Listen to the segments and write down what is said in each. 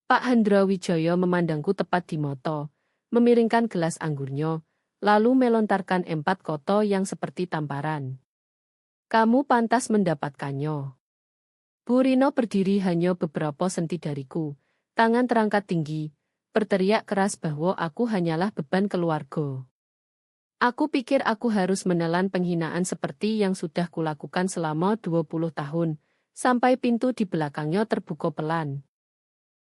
Pak Hendra Wijaya memandangku tepat di mata, memiringkan gelas anggurnya, lalu melontarkan 4 kata yang seperti tamparan. Kamu pantas mendapatkannya. Bu Rino berdiri hanya beberapa senti dariku, tangan terangkat tinggi, berteriak keras bahwa aku hanyalah beban keluarga. Aku pikir aku harus menelan penghinaan seperti yang sudah kulakukan selama 20 tahun, sampai pintu di belakangnya terbuka pelan.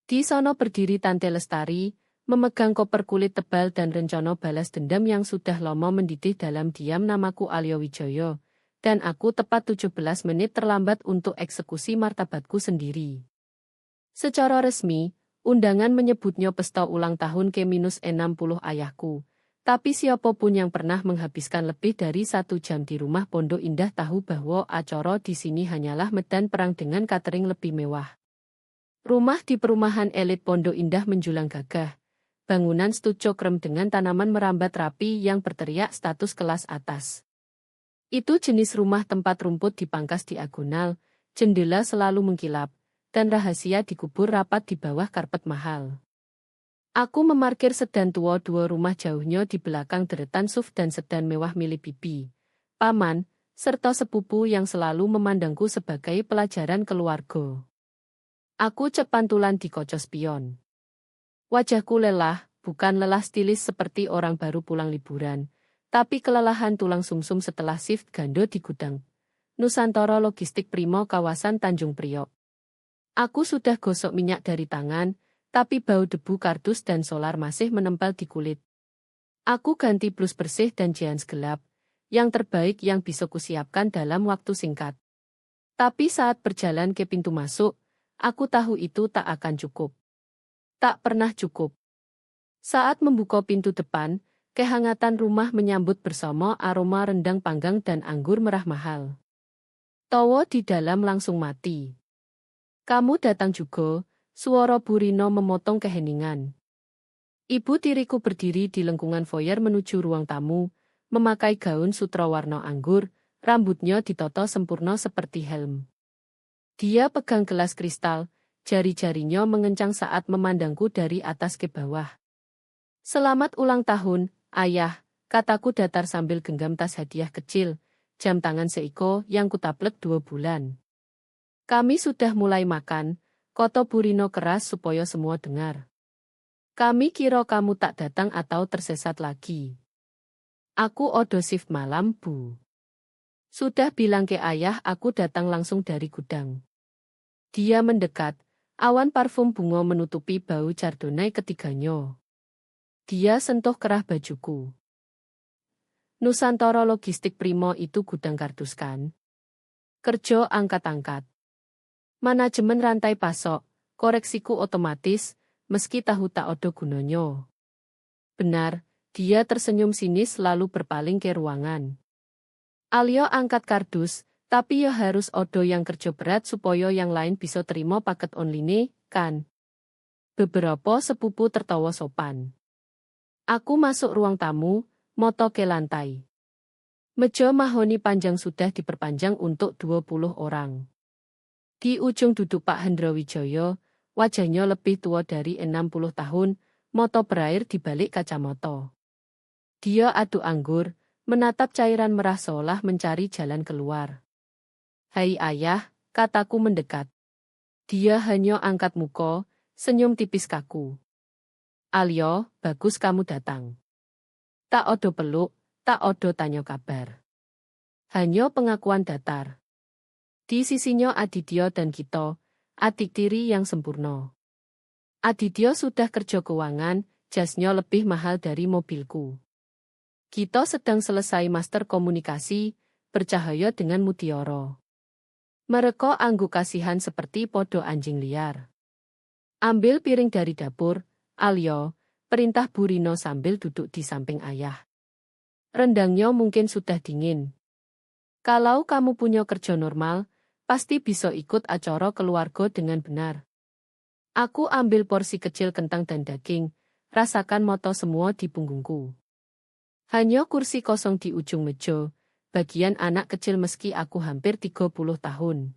Di sono berdiri Tante Lestari, memegang koper kulit tebal dan rencana balas dendam yang sudah lama mendidih dalam diam. Namaku Alia Wijaya, dan aku tepat 17 menit terlambat untuk eksekusi martabatku sendiri. Secara resmi, undangan menyebutnya pesta ulang tahun ke-60 ayahku, tapi siapapun yang pernah menghabiskan lebih dari 1 jam di rumah Pondok Indah tahu bahwa acara di sini hanyalah medan perang dengan catering lebih mewah. Rumah di perumahan elit Pondok Indah menjulang gagah. Bangunan stucco krem dengan tanaman merambat rapi yang berteriak status kelas atas. Itu jenis rumah tempat rumput dipangkas diagonal, jendela selalu mengkilap, dan rahasia dikubur rapat di bawah karpet mahal. Aku memarkir sedan tua 2 rumah jauhnya di belakang deretan SUV dan sedan mewah milik bibi, paman, serta sepupu yang selalu memandangku sebagai pelajaran keluarga. Aku cepantulan di kaca spion. Wajahku lelah, bukan lelah stilis seperti orang baru pulang liburan, tapi kelelahan tulang sumsum setelah shift gando di gudang Nusantara Logistik Primo kawasan Tanjung Priok. Aku sudah gosok minyak dari tangan, tapi bau debu kardus dan solar masih menempel di kulit. Aku ganti blus bersih dan jeans gelap, yang terbaik yang bisa kusiapkan dalam waktu singkat. Tapi saat berjalan ke pintu masuk, aku tahu itu tak akan cukup. Tak pernah cukup. Saat membuka pintu depan, kehangatan rumah menyambut bersama aroma rendang panggang dan anggur merah mahal. Tawa di dalam langsung mati. Kamu datang juga, suara Bu Rino memotong keheningan. Ibu tiriku berdiri di lengkungan foyer menuju ruang tamu, memakai gaun sutra warna anggur, rambutnya ditata sempurna seperti helm. Dia pegang gelas kristal, jari-jarinya mengencang saat memandangku dari atas ke bawah. Selamat ulang tahun, ayah, kataku datar sambil genggam tas hadiah kecil, jam tangan seiko yang kutaplek 2 bulan. Kami sudah mulai makan, kata Bu Rino keras supaya semua dengar. Kami kira kamu tak datang atau tersesat lagi. Aku odo shift malam, Bu. Sudah bilang ke ayah aku datang langsung dari gudang. Dia mendekat, awan parfum bunga menutupi bau chardonnay ketiganya. Dia sentuh kerah bajuku. Nusantara Logistik Primo itu gudang kardus kan? Kerja angkat-angkat. Manajemen rantai pasok, koreksiku otomatis, meski tahu tak ada gunanya. Benar, dia tersenyum sinis lalu berpaling ke ruangan. Alia angkat kardus, tapi ya harus odo yang kerja berat supaya yang lain bisa terima paket online, kan? Beberapa sepupu tertawa sopan. Aku masuk ruang tamu, moto ke lantai. Meja mahoni panjang sudah diperpanjang untuk 20 orang. Di ujung duduk Pak Hendra Wijaya, wajahnya lebih tua dari 60 tahun, moto berair di balik kacamata. Dia aduk anggur, menatap cairan merah seolah mencari jalan keluar. Hai ayah, kataku mendekat. Dia hanya angkat muka, senyum tipis kaku. Alia, bagus kamu datang. Tak odo peluk, tak odo tanya kabar. Hanya pengakuan datar. Di sisinya Aditya dan Kito, adik tiri yang sempurna. Aditya sudah kerja keuangan, jasnya lebih mahal dari mobilku. Kito sedang selesai master komunikasi, bercahaya dengan mutiara. Mereka angguk kasihan seperti podo anjing liar. Ambil piring dari dapur, Alia, perintah Bu Rino sambil duduk di samping ayah. Rendangnya mungkin sudah dingin. Kalau kamu punya kerja normal, pasti bisa ikut acara keluarga dengan benar. Aku ambil porsi kecil kentang dan daging, rasakan moto semua di punggungku. Hanya kursi kosong di ujung meja, bagian anak kecil meski aku hampir 30 tahun.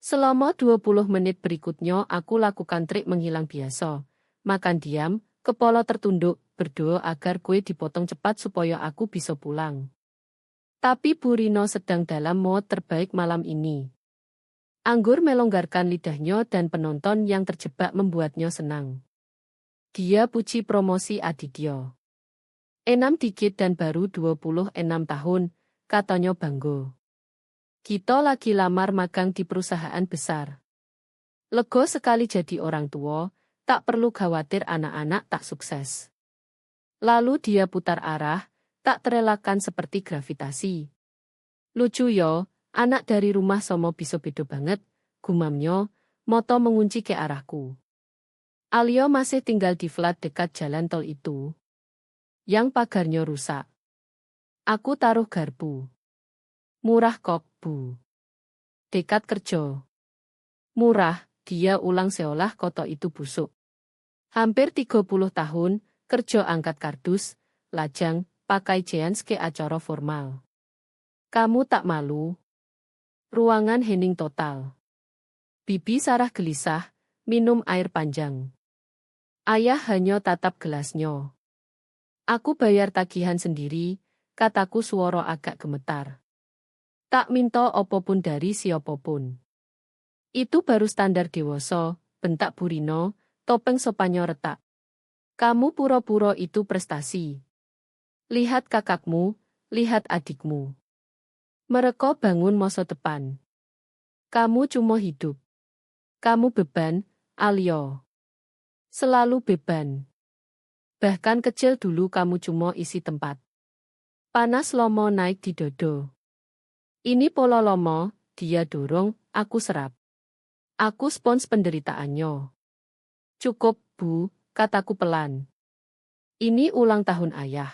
Selama 20 menit berikutnya aku lakukan trik menghilang biasa. Makan diam, kepala tertunduk, berdoa agar kue dipotong cepat supaya aku bisa pulang. Tapi Bu Rino sedang dalam mood terbaik malam ini. Anggur melonggarkan lidahnya dan penonton yang terjebak membuatnya senang. Dia puji promosi Aditya. Enam dikit dan baru 26 tahun, katanya bangga. Kita lagi lamar magang di perusahaan besar. Lega sekali jadi orang tua, tak perlu khawatir anak-anak tak sukses. Lalu dia putar arah, tak terelakkan seperti gravitasi. Lucu yo, anak dari rumah Somo bisa beda banget, gumamnya, moto mengunci ke arahku. Alio masih tinggal di flat dekat jalan tol itu. Yang pagarnya rusak. Aku taruh garpu. Murah kok, Bu. Dekat kerja. Murah, dia ulang seolah koto itu busuk. Hampir 30 tahun, kerja angkat kardus, lajang, pakai jeans ke acara formal. Kamu tak malu? Ruangan hening total. Bibi Sarah gelisah, minum air panjang. Ayah hanya tatap gelasnya. Aku bayar tagihan sendiri, kataku suara agak gemetar. Tak minta apapun dari siapapun. Itu baru standar dewasa, bentak Bu Rino, topeng sopannya retak. Kamu pura-pura itu prestasi. Lihat kakakmu, lihat adikmu. Mereka bangun masa depan. Kamu cuma hidup. Kamu beban, Alio. Selalu beban. Bahkan kecil dulu kamu cuma isi tempat. Panas lomo naik di dodo. Ini pola lomo, dia dorong, aku serap. Aku spons penderitaannya. Cukup, Bu, kataku pelan. Ini ulang tahun ayah.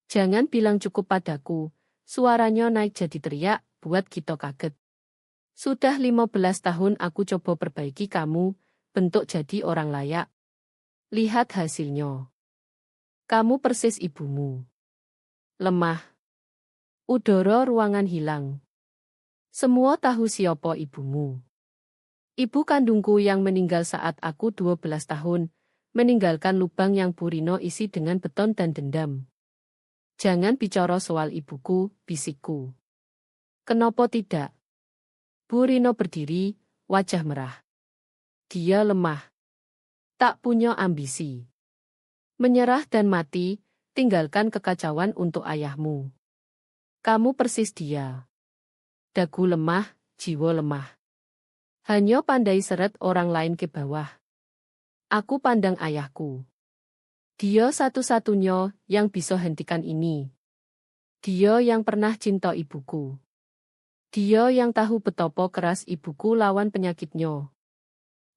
Jangan bilang cukup padaku, suaranya naik jadi teriak, buat kita kaget. Sudah 15 tahun aku coba perbaiki kamu, bentuk jadi orang layak. Lihat hasilnya. Kamu persis ibumu. Lemah. Udara ruangan hilang. Semua tahu siapa ibumu. Ibu kandungku yang meninggal saat aku 12 tahun, meninggalkan lubang yang Bu Rino isi dengan beton dan dendam. Jangan bicara soal ibuku, bisikku. Kenapa tidak? Bu Rino berdiri, wajah merah. Dia lemah. Tak punya ambisi. Menyerah dan mati, tinggalkan kekacauan untuk ayahmu. Kamu persis dia. Dagu lemah, jiwa lemah. Hanya pandai seret orang lain ke bawah. Aku pandang ayahku. Dia satu-satunya yang bisa hentikan ini. Dia yang pernah cinta ibuku. Dia yang tahu betapa keras ibuku lawan penyakitnya.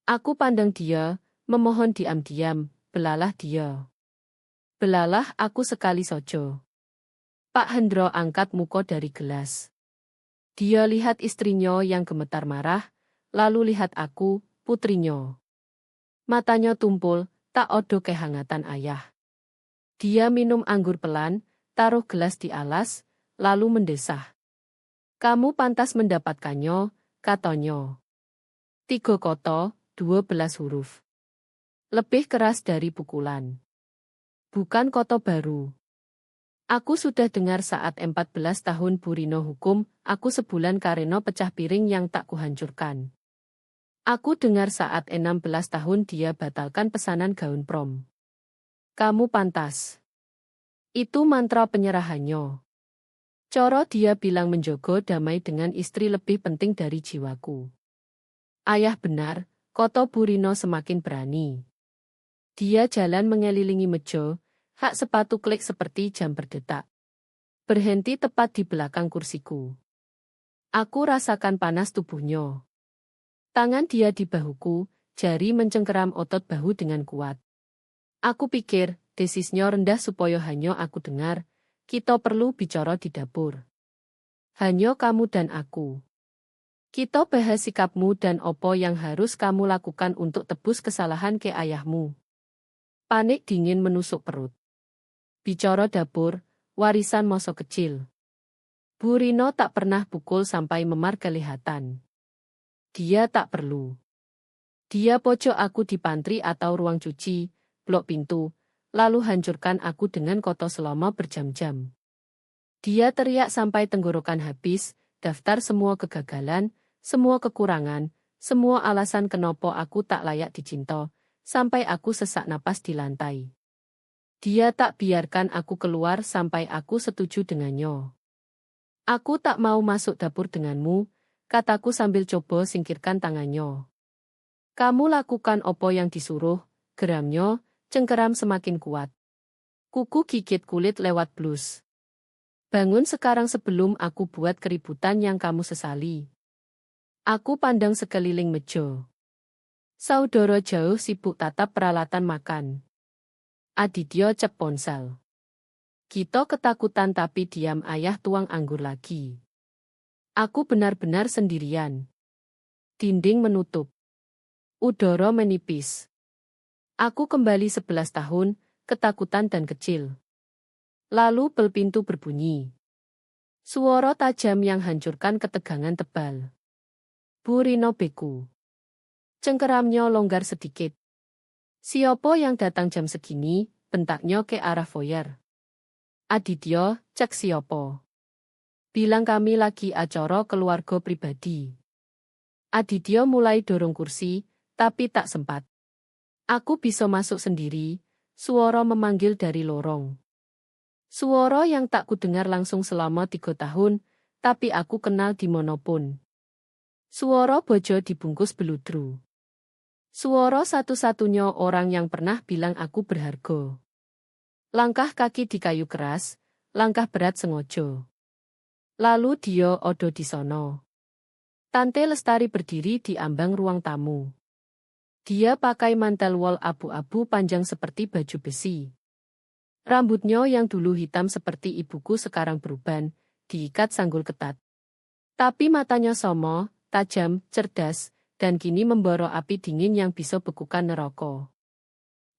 Aku pandang dia, memohon diam-diam, belalah dia. Belalah aku sekali saja. Pak Hendro angkat muka dari gelas. Dia lihat istrinya yang gemetar marah, lalu lihat aku, putrinya. Matanya tumpul, tak odo kehangatan ayah. Dia minum anggur pelan, taruh gelas di alas, lalu mendesah. Kamu pantas mendapatkannya, katanya. 3 kata, 12 huruf. Lebih keras dari pukulan. Bukan kata baru. Aku sudah dengar saat 14 tahun Bu Rino hukum, aku sebulan karena pecah piring yang tak kuhancurkan. Aku dengar saat 16 tahun dia batalkan pesanan gaun prom. Kamu pantas. Itu mantra penyerahannya. Coro dia bilang menjogo damai dengan istri lebih penting dari jiwaku. Ayah benar, kata Bu Rino semakin berani. Dia jalan mengelilingi meja, hak sepatu klik seperti jam berdetak. Berhenti tepat di belakang kursiku. Aku rasakan panas tubuhnya. Tangan dia di bahuku, jari mencengkeram otot bahu dengan kuat. Aku pikir, desisnya rendah supaya hanya aku dengar, kita perlu bicara di dapur. Hanya kamu dan aku. Kita bahas sikapmu dan opo yang harus kamu lakukan untuk tebus kesalahan ke ayahmu. Panik dingin menusuk perut. Bicara dapur, warisan masa kecil. Bu Rino tak pernah pukul sampai memar kelihatan. Dia tak perlu. Dia pojok aku di pantry atau ruang cuci, blok pintu, lalu hancurkan aku dengan koto selama berjam-jam. Dia teriak sampai tenggorokan habis, daftar semua kegagalan, semua kekurangan, semua alasan kenapa aku tak layak dicinta, sampai aku sesak napas di lantai. Dia tak biarkan aku keluar sampai aku setuju dengannya. Aku tak mau masuk dapur denganmu, kataku sambil coba singkirkan tangannya. Kamu lakukan opo yang disuruh, geramnya, cengkeram semakin kuat. Kuku gigit kulit lewat blus. Bangun sekarang sebelum aku buat keributan yang kamu sesali. Aku pandang sekeliling meja. Saudara jauh sibuk tatap peralatan makan. Aditya cep ponsel. Kita ketakutan tapi diam ayah tuang anggur lagi. Aku benar-benar sendirian. Dinding menutup. Udara menipis. Aku kembali 11 tahun, ketakutan dan kecil. Lalu bel pintu berbunyi. Suara tajam yang hancurkan ketegangan tebal. Bu Rino beku. Cengkeramnya longgar sedikit. Siapa yang datang jam segini, bentaknya ke arah foyer. Aditya, cek siapa. Bilang kami lagi acara keluarga pribadi. Aditya mulai dorong kursi, tapi tak sempat. Aku bisa masuk sendiri, suara memanggil dari lorong. Suara yang tak kudengar langsung selama 3 tahun, tapi aku kenal di manapun. Suara bojo dibungkus beludru. Suara satu-satunya orang yang pernah bilang aku berharga. Langkah kaki di kayu keras, langkah berat sengaja. Lalu dia odo di sono. Tante Lestari berdiri di ambang ruang tamu. Dia pakai mantel wol abu-abu panjang seperti baju besi. Rambutnya yang dulu hitam seperti ibuku sekarang beruban, diikat sanggul ketat. Tapi matanya somo, tajam, cerdas, dan kini memboro api dingin yang bisa bekukan neraka.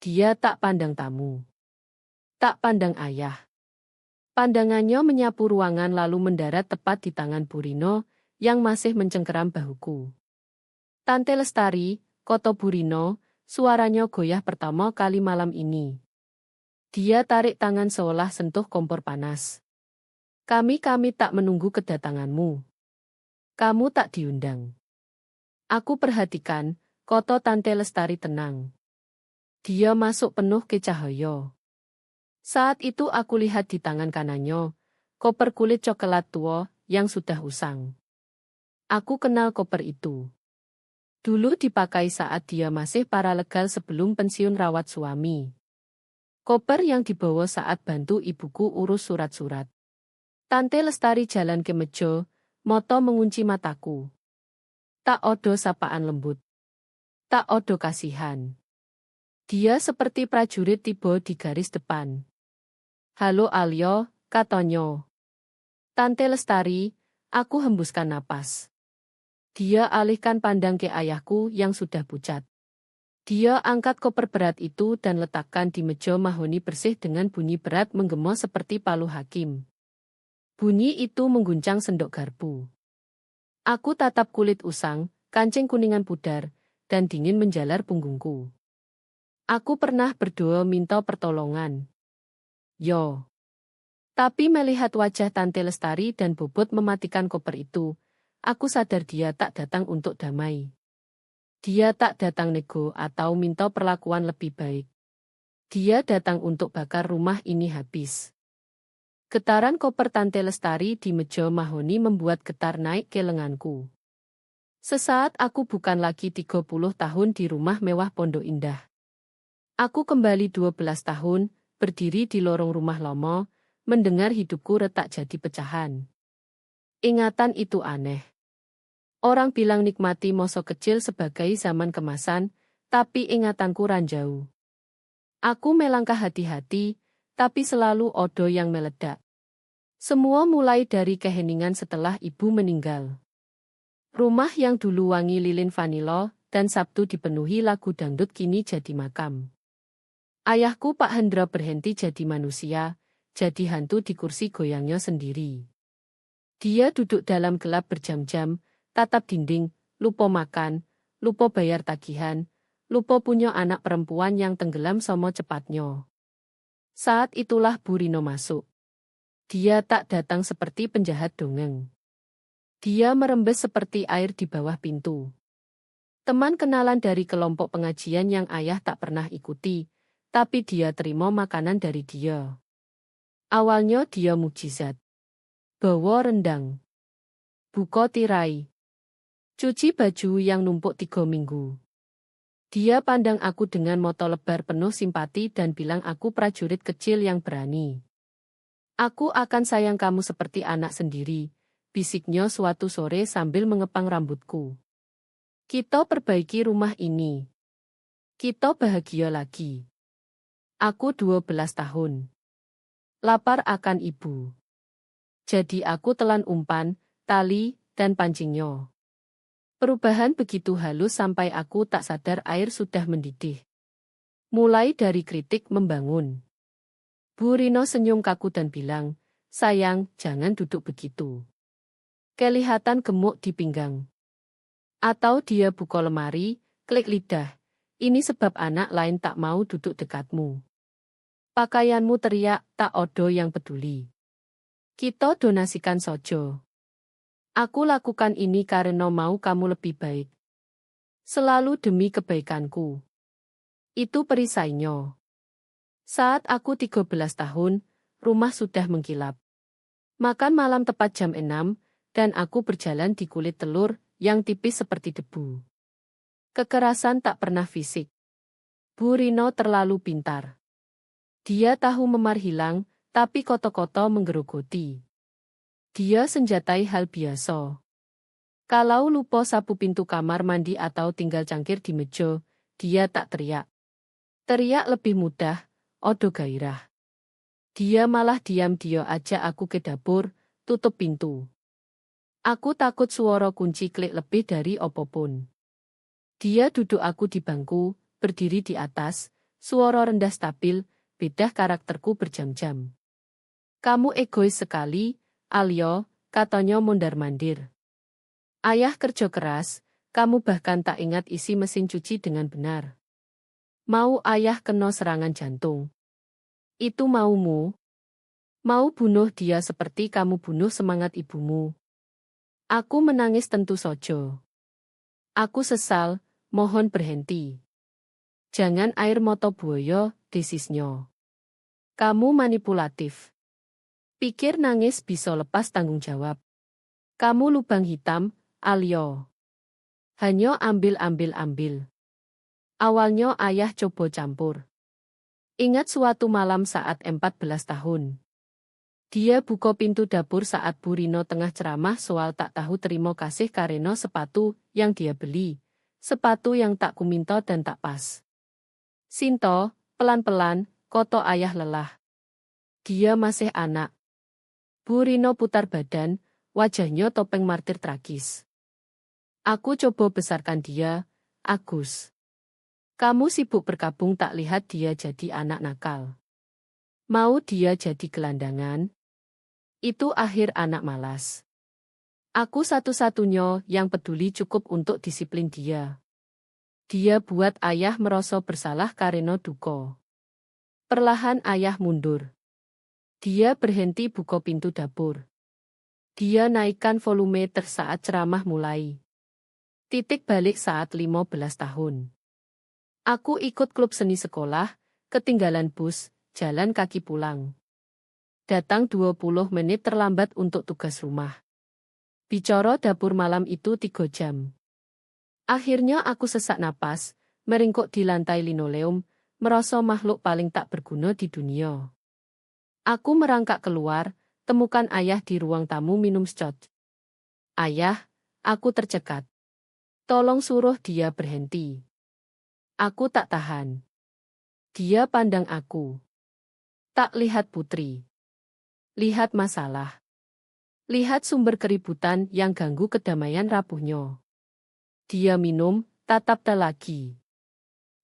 Dia tak pandang tamu. Tak pandang ayah. Pandangannya menyapu ruangan lalu mendarat tepat di tangan Bu Rino, yang masih mencengkeram bahuku. Tante Lestari, kata Bu Rino, suaranya goyah pertama kali malam ini. Dia tarik tangan seolah sentuh kompor panas. Kami tak menunggu kedatanganmu. Kamu tak diundang. Aku perhatikan, kata Tante Lestari tenang. Dia masuk penuh ke cahaya. Saat itu aku lihat di tangan kanannya, koper kulit coklat tua yang sudah usang. Aku kenal koper itu. Dulu dipakai saat dia masih paralegal sebelum pensiun rawat suami. Koper yang dibawa saat bantu ibuku urus surat-surat. Tante Lestari jalan ke meja, moto mengunci mataku. Tak odo sapaan lembut. Tak odo kasihan. Dia seperti prajurit tiba di garis depan. Halo Alyo, katanya. Tante Lestari, aku hembuskan napas. Dia alihkan pandang ke ayahku yang sudah pucat. Dia angkat koper berat itu dan letakkan di meja mahoni bersih dengan bunyi berat menggema seperti palu hakim. Bunyi itu mengguncang sendok garpu. Aku tatap kulit usang, kancing kuningan pudar, dan dingin menjalar punggungku. Aku pernah berdoa minta pertolongan. Yo. Tapi melihat wajah Tante Lestari dan Bobot mematikan koper itu, aku sadar dia tak datang untuk damai. Dia tak datang nego atau minta perlakuan lebih baik. Dia datang untuk bakar rumah ini habis. Getaran koper Tante Lestari di meja mahoni membuat getar naik ke lenganku. Sesaat aku bukan lagi 30 tahun di rumah mewah Pondok Indah. Aku kembali 12 tahun, berdiri di lorong rumah lama, mendengar hidupku retak jadi pecahan. Ingatan itu aneh. Orang bilang nikmati masa kecil sebagai zaman kemasan, tapi ingatanku ranjau. Aku melangkah hati-hati, tapi selalu odo yang meledak. Semua mulai dari keheningan setelah ibu meninggal. Rumah yang dulu wangi lilin vanila dan Sabtu dipenuhi lagu dangdut kini jadi makam. Ayahku Pak Hendra berhenti jadi manusia, jadi hantu di kursi goyangnya sendiri. Dia duduk dalam gelap berjam-jam, tatap dinding, lupa makan, lupa bayar tagihan, lupa punya anak perempuan yang tenggelam sama cepatnya. Saat itulah Bu Rino masuk. Dia tak datang seperti penjahat dongeng. Dia merembes seperti air di bawah pintu. Teman kenalan dari kelompok pengajian yang ayah tak pernah ikuti, tapi dia terima makanan dari dia. Awalnya dia mukjizat. Bawa rendang. Buka tirai. Cuci baju yang numpuk 3 minggu. Dia pandang aku dengan mata lebar penuh simpati dan bilang aku prajurit kecil yang berani. Aku akan sayang kamu seperti anak sendiri, bisiknya suatu sore sambil mengepang rambutku. Kita perbaiki rumah ini. Kita bahagia lagi. Aku 12 tahun. Lapar akan ibu. Jadi aku telan umpan, tali, dan pancingnya. Perubahan begitu halus sampai aku tak sadar air sudah mendidih. Mulai dari kritik membangun. Bu Rino senyum kaku dan bilang, sayang, jangan duduk begitu. Kelihatan gemuk di pinggang. Atau dia buka lemari, klik lidah. Ini sebab anak lain tak mau duduk dekatmu. Pakaianmu teriak, tak odo yang peduli. Kita donasikan sojo. Aku lakukan ini karena mau kamu lebih baik. Selalu demi kebaikanku. Itu perisainya. Saat aku 13 tahun, rumah sudah mengkilap. Makan malam tepat jam 6, dan aku berjalan di kulit telur yang tipis seperti debu. Kekerasan tak pernah fisik. Bu Rino terlalu pintar. Dia tahu memar hilang, tapi koto-koto menggerogoti. Dia senjatai hal biasa. Kalau lupa sapu pintu kamar mandi atau tinggal cangkir di meja, dia tak teriak. Teriak lebih mudah, odo gairah. Dia malah diam dia ajak aku ke dapur, tutup pintu. Aku takut suara kunci klik lebih dari apapun. Dia duduk aku di bangku, berdiri di atas, suara rendah stabil, bedah karakterku berjam-jam. Kamu egois sekali, Alyo, katanya mondar-mandir. Ayah kerja keras, kamu bahkan tak ingat isi mesin cuci dengan benar. Mau ayah kena serangan jantung. Itu maumu? Mau bunuh dia seperti kamu bunuh semangat ibumu? Aku menangis tentu saja. Aku sesal, mohon berhenti. Jangan air mata buaya, desisnya. Kamu manipulatif. Pikir nangis bisa lepas tanggung jawab. Kamu lubang hitam, Alyo. Hanya ambil. Awalnya ayah coba campur. Ingat suatu malam saat 14 tahun. Dia buka pintu dapur saat Bu Rino tengah ceramah soal tak tahu terima kasih karena sepatu yang dia beli. Sepatu yang tak kuminta dan tak pas. Sinto, pelan-pelan, koto ayah lelah. Dia masih anak. Bu Rino putar badan, wajahnya topeng martir tragis. Aku coba besarkan dia, Agus. Kamu sibuk berkabung tak lihat dia jadi anak nakal. Mau dia jadi gelandangan? Itu akhir anak malas. Aku satu-satunya yang peduli cukup untuk disiplin dia. Dia buat ayah merasa bersalah karena duka. Perlahan ayah mundur. Dia berhenti buka pintu dapur. Dia naikkan volume saat ceramah mulai. Titik balik saat 15 tahun. Aku ikut klub seni sekolah, ketinggalan bus, jalan kaki pulang. Datang 20 menit terlambat untuk tugas rumah. Bicara dapur malam itu 3 jam. Akhirnya aku sesak napas, meringkuk di lantai linoleum, merasa makhluk paling tak berguna di dunia. Aku merangkak keluar, temukan ayah di ruang tamu minum scotch. Ayah, aku tercekat. Tolong suruh dia berhenti. Aku tak tahan. Dia pandang aku. Tak lihat Putri. Lihat masalah. Lihat sumber keributan yang ganggu kedamaian rapuhnya. Dia minum, tatap lagi.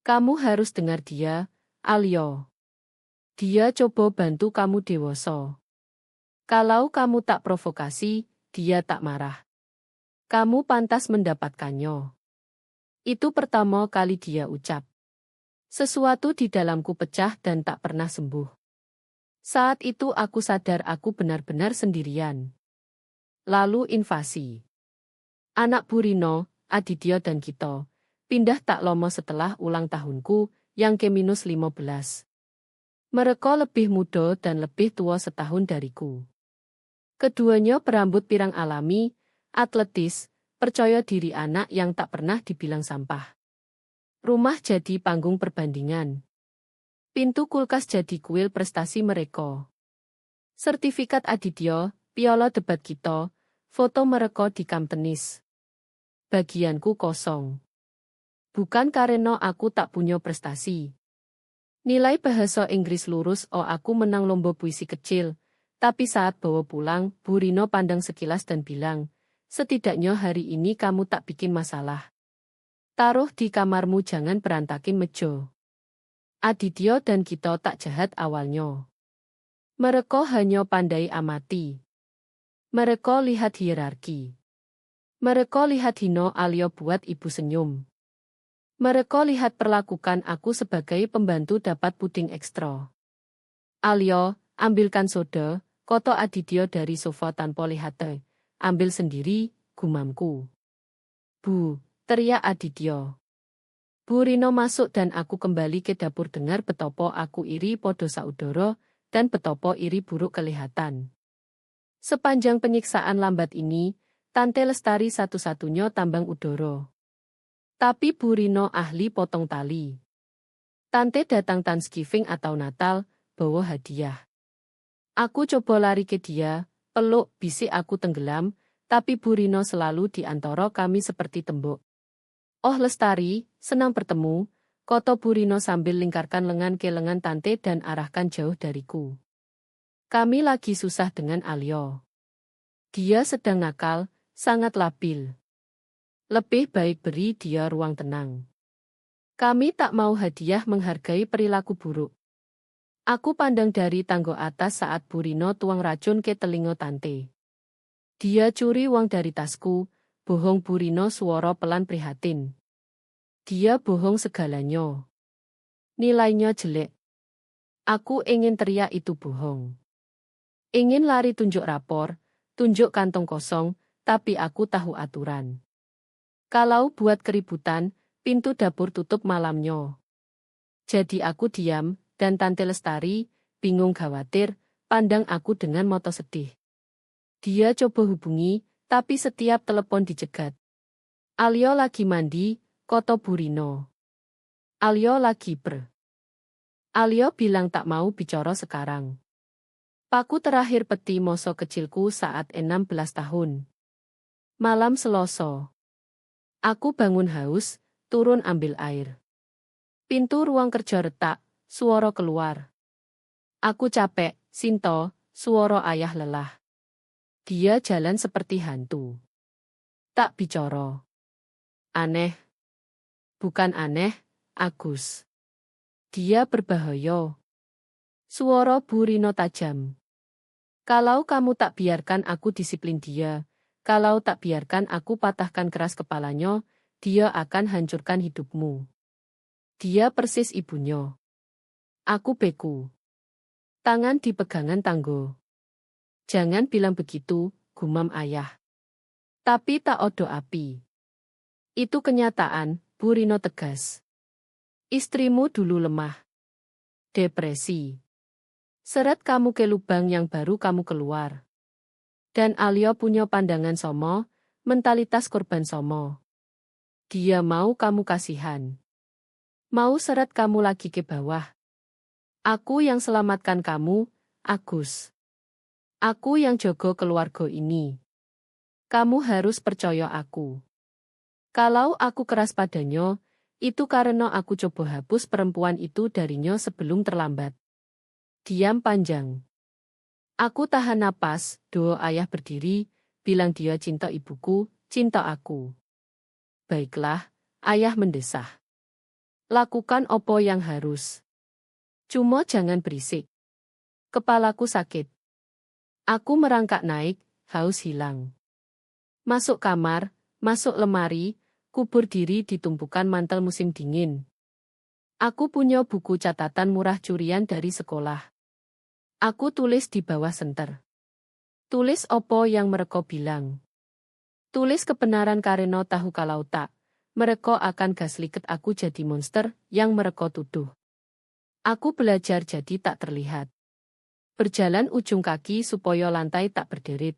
Kamu harus dengar dia, Alyo. Dia coba bantu kamu dewasa. Kalau kamu tak provokasi, dia tak marah. Kamu pantas mendapatkannya. Itu pertama kali dia ucap. Sesuatu di dalamku pecah dan tak pernah sembuh. Saat itu aku sadar aku benar-benar sendirian. Lalu invasi. Anak Burino, Aditya dan Kito, pindah tak lama setelah ulang tahunku, yang ke-15. Mereka lebih muda dan lebih tua setahun dariku. Keduanya berambut pirang alami, atletis, percaya diri anak yang tak pernah dibilang sampah. Rumah jadi panggung perbandingan. Pintu kulkas jadi kuil prestasi mereka. Sertifikat Aditya, piala debat kita, foto mereka di kam tenis. Bagianku kosong. Bukan karena aku tak punya prestasi. Nilai bahasa Inggris lurus aku menang lomba puisi kecil, tapi saat bawa pulang, Burino pandang sekilas dan bilang, setidaknya hari ini kamu tak bikin masalah. Taruh di kamarmu, jangan berantakin meja. Aditya dan Kito tak jahat awalnya. Mereka hanya pandai amati. Mereka lihat hierarki. Mereka lihat Hino Alio buat ibu senyum. Mereka lihat perlakukan aku sebagai pembantu dapat puding ekstra. Alio, ambilkan soda, kata Aditya dari sofa tanpa lihat. Ambil sendiri, gumamku. Bu, teriak Aditya. Burino masuk dan aku kembali ke dapur dengar betopo aku iri podo saudara dan betopo iri buruk kelihatan. Sepanjang penyiksaan lambat ini, Tante Lestari satu-satunya tambang udara. Tapi Burino ahli potong tali. Tante datang Thanksgiving atau Natal, bawa hadiah. Aku coba lari ke dia, peluk, bisik aku tenggelam, tapi Burino selalu di antara kami seperti tembok. Oh Lestari, senang bertemu, kata Burino sambil lingkarkan lengan ke lengan Tante dan arahkan jauh dariku. Kami lagi susah dengan Alio. Dia sedang nakal, sangat labil. Lebih baik beri dia ruang tenang. Kami tak mau hadiah menghargai perilaku buruk. Aku pandang dari tangga atas saat Burino tuang racun ke telinga Tante. Dia curi uang dari tasku, bohong Burino suara pelan prihatin. Dia bohong segalanya. Nilainya jelek. Aku ingin teriak itu bohong. Ingin lari tunjuk rapor, tunjuk kantong kosong, tapi aku tahu aturan. Kalau buat keributan, pintu dapur tutup malamnya. Jadi aku diam, dan Tante Lestari, bingung khawatir, pandang aku dengan mata sedih. Dia coba hubungi, tapi setiap telepon dicegat. Alio lagi mandi, kata Burino. Alio lagi Alio bilang tak mau bicara sekarang. Paku terakhir peti masa kecilku saat 16 tahun. Malam Selasa. Aku bangun haus, turun ambil air. Pintu ruang kerja retak, suara keluar. Aku capek, Sinto, suara ayah lelah. Dia jalan seperti hantu. Tak bicara. Aneh. Bukan aneh, Agus. Dia berbahaya. Suara Burino tajam. Kalau kamu tak biarkan aku disiplin dia, kalau tak biarkan aku patahkan keras kepalanya, dia akan hancurkan hidupmu. Dia persis ibunya. Aku beku. Tangan di pegangan tangga. Jangan bilang begitu, gumam ayah. Tapi tak odo api. Itu kenyataan, Burino tegas. Istrimu dulu lemah. Depresi. Seret kamu ke lubang yang baru kamu keluar. Dan Alio punya pandangan somo, mentalitas korban somo. Dia mau kamu kasihan. Mau seret kamu lagi ke bawah. Aku yang selamatkan kamu, Agus. Aku yang jaga keluarga ini. Kamu harus percaya aku. Kalau aku keras padanya, itu karena aku coba hapus perempuan itu darinya sebelum terlambat. Diam panjang. Aku tahan napas, doa ayah berdiri, bilang dia cinta ibuku, cinta aku. Baiklah, ayah mendesah. Lakukan apa yang harus. Cuma jangan berisik. Kepalaku sakit. Aku merangkak naik, haus hilang. Masuk kamar, Masuk lemari, kubur diri di tumpukan mantel musim dingin. Aku punya buku catatan murah curian dari sekolah. Aku tulis di bawah senter. Tulis opo yang mereka bilang. Tulis kebenaran karena tahu kalau tak, mereka akan gasliket aku jadi monster yang mereka tuduh. Aku belajar jadi tak terlihat. Berjalan ujung kaki supaya lantai tak berderet.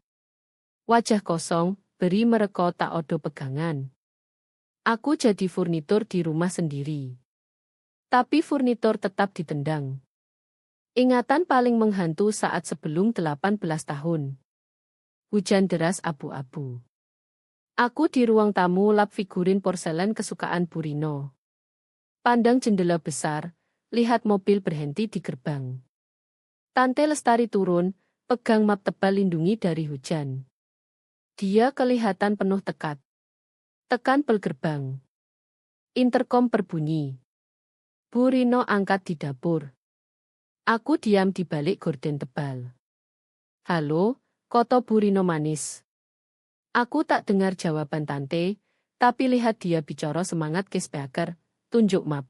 Wajah kosong, beri mereka tak odo pegangan. Aku jadi furnitur di rumah sendiri. Tapi furnitur tetap ditendang. Ingatan paling menghantu saat sebelum 18 tahun. Hujan deras abu-abu. Aku di ruang tamu lap figurin porselen kesukaan Burino. Pandang jendela besar, lihat mobil berhenti di gerbang. Tante Lestari turun, pegang map tebal lindungi dari hujan. Dia kelihatan penuh tekad. Tekan bel gerbang. Interkom berbunyi. Burino angkat di dapur. Aku diam di balik gorden tebal. Halo, kata Burino manis. Aku tak dengar jawaban tante, tapi lihat dia bicara semangat ke speaker, tunjuk map.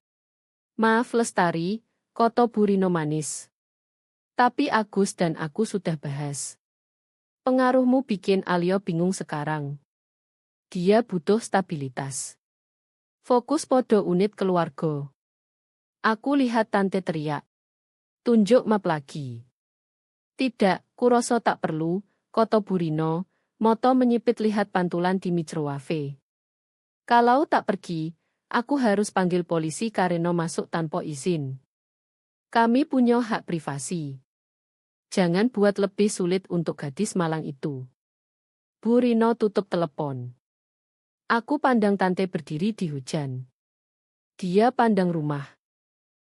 Maaf Lestari, kata Burino manis. Tapi Agus dan aku sudah bahas. Pengaruhmu bikin Alio bingung sekarang. Dia butuh stabilitas. Fokus podo unit keluarga. Aku lihat tante teriak. Tunjuk map lagi. Tidak, kuroso tak perlu, kata Burino, moto menyipit lihat pantulan di microwave. Kalau tak pergi, aku harus panggil polisi karena masuk tanpa izin. Kami punya hak privasi. Jangan buat lebih sulit untuk gadis malang itu. Burino tutup telepon. Aku pandang tante berdiri di hujan. Dia pandang rumah.